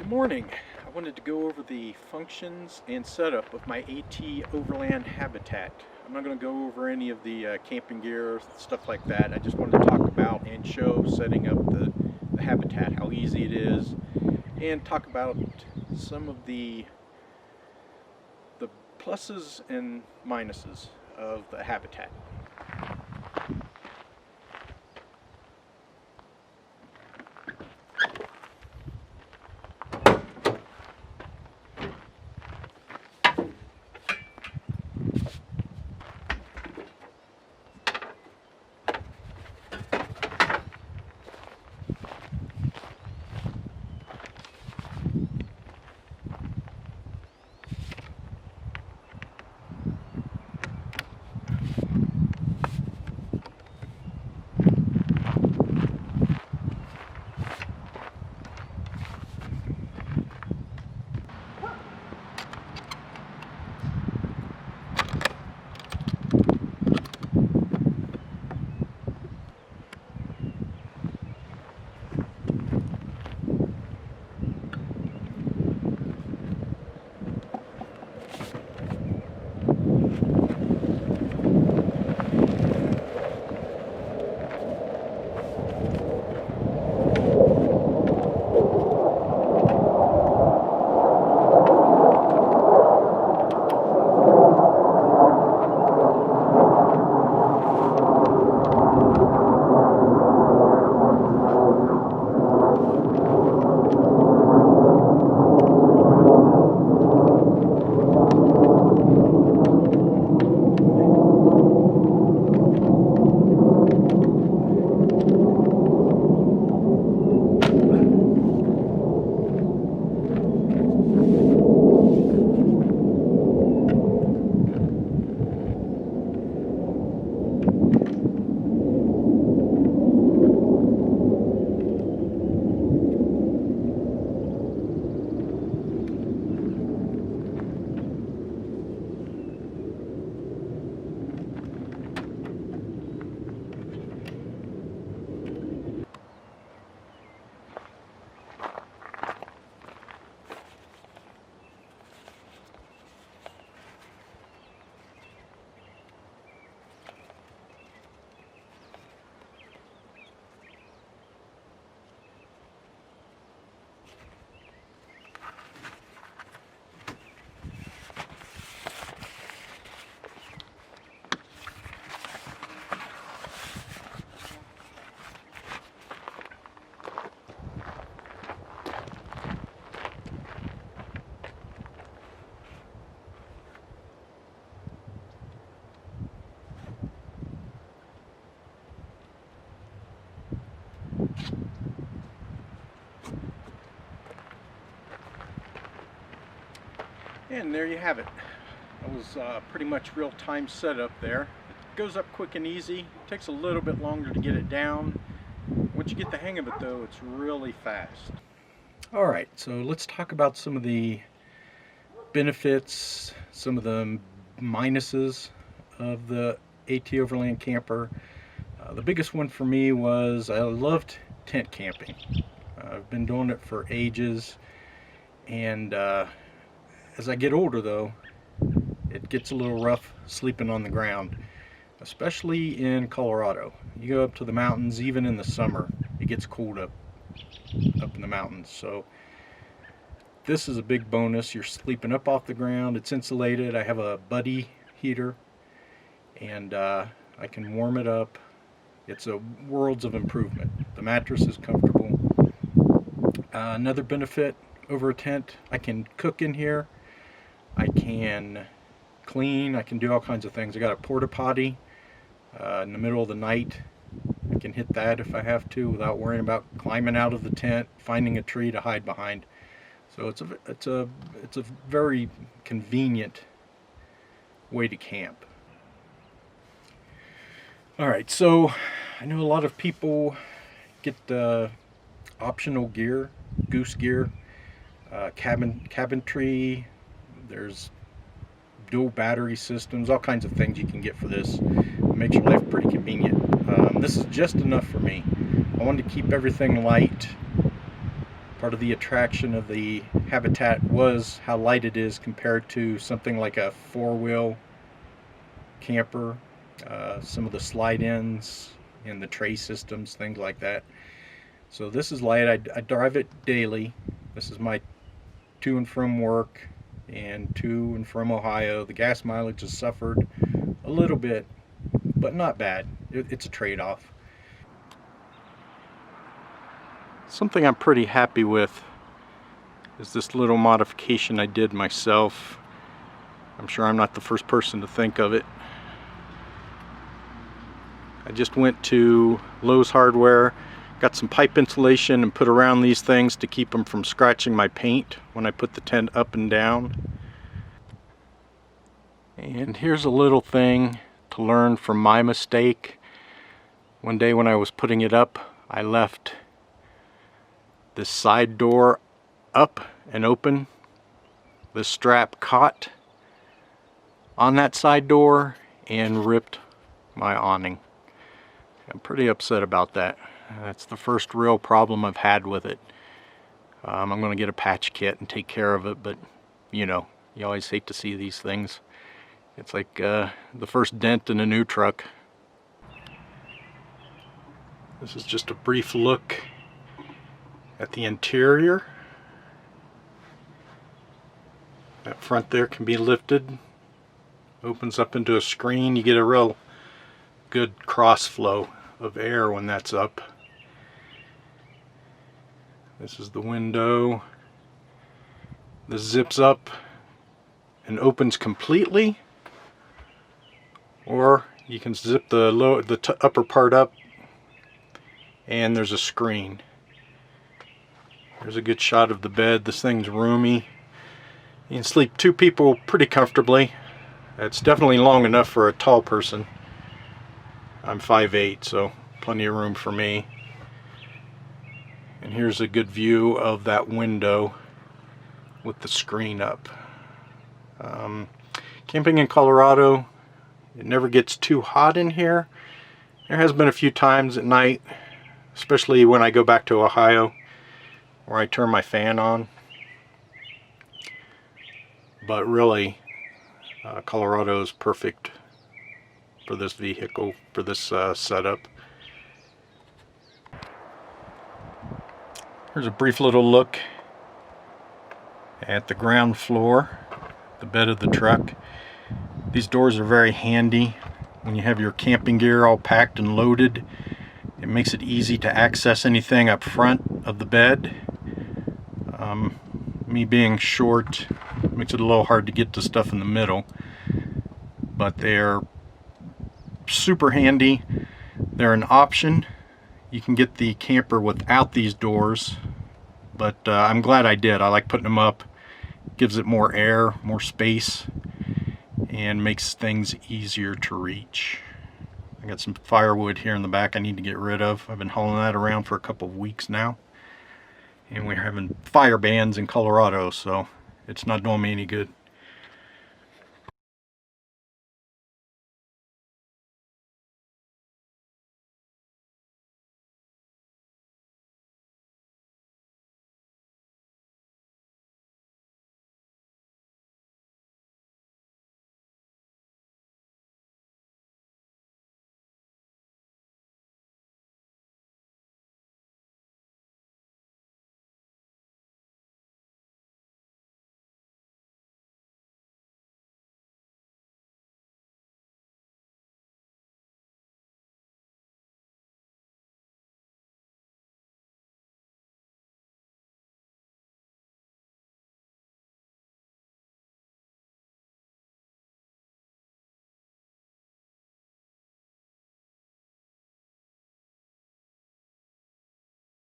Good morning. I wanted to go over the functions and setup of my AT Overland Habitat. I'm not going to go over any of the camping gear, stuff like that. I just wanted to talk about and show setting up the Habitat, how easy it is, and talk about some of the pluses and minuses of the Habitat. And there you have it. That was pretty much real-time setup there. It goes up quick and easy. It takes a little bit longer to get it down. Once you get the hang of it though, it's really fast. Alright, so let's talk about some of the benefits, some of the minuses of the AT Overland camper. The biggest one for me was I loved tent camping. I've been doing it for ages, and as I get older though, it gets a little rough sleeping on the ground, especially in Colorado. You go up to the mountains, even in the summer, it gets cold up in the mountains. So this is a big bonus. You're sleeping up off the ground. It's insulated. I have a buddy heater, and I can warm it up. It's a worlds of improvement. The mattress is comfortable. Another benefit over a tent, I can cook in here. I can clean, I can do all kinds of things. I got a porta potty in the middle of the night. I can hit that if I have to without worrying about climbing out of the tent, finding a tree to hide behind. So it's a very convenient way to camp. All right, so I know a lot of people get optional gear, goose gear, cabinetry. There's dual battery systems, all kinds of things you can get for this. It makes your life pretty convenient. This is just enough for me. I wanted to keep everything light, Part of the attraction of the Habitat was how light it is compared to something like a four-wheel camper. Some of the slide-ins and the tray systems, things like that. So this is light. I drive it daily. This is my to and from work and to and from Ohio. The gas mileage has suffered a little bit, but not bad. It's a trade-off. Something I'm pretty happy with is this little modification I did myself. I'm sure I'm not the first person to think of it. I just went to Lowe's Hardware, got some pipe insulation and put around these things to keep them from scratching my paint when I put the tent up and down. And here's a little thing to learn from my mistake. One day when I was putting it up, I left this side door up and open. The strap caught on that side door and ripped my awning. I'm pretty upset about that. That's the first real problem I've had with it. I'm going to get a patch kit and take care of it, but you know, you always hate to see these things. It's like the first dent in a new truck. This is just a brief look at the interior. That front there can be lifted, opens up into a screen. You get a real good cross flow of air when that's up. This is the window. This zips up and opens completely, or you can zip the upper part up and there's a screen. There's a good shot of the bed. This thing's roomy. You can sleep two people pretty comfortably. It's definitely long enough for a tall person. I'm 5'8", so plenty of room for me. And here's a good view of that window with the screen up. Camping in Colorado, it never gets too hot in here. There has been a few times at night, especially when I go back to Ohio, where I turn my fan on. But really, Colorado is perfect for this vehicle, for this setup. Here's a brief little look at the ground floor, the bed of the truck. These doors are very handy when you have your camping gear all packed and loaded. It makes it easy to access anything up front of the bed. Me being short makes it a little hard to get to stuff in the middle, but they're super handy. They're an option. You can get the camper without these doors, but I'm glad I did. I like putting them up. Gives it more air, more space, and makes things easier to reach. I got some firewood here in the back I need to get rid of. I've been hauling that around for a couple of weeks now. And we're having fire bans in Colorado, so it's not doing me any good.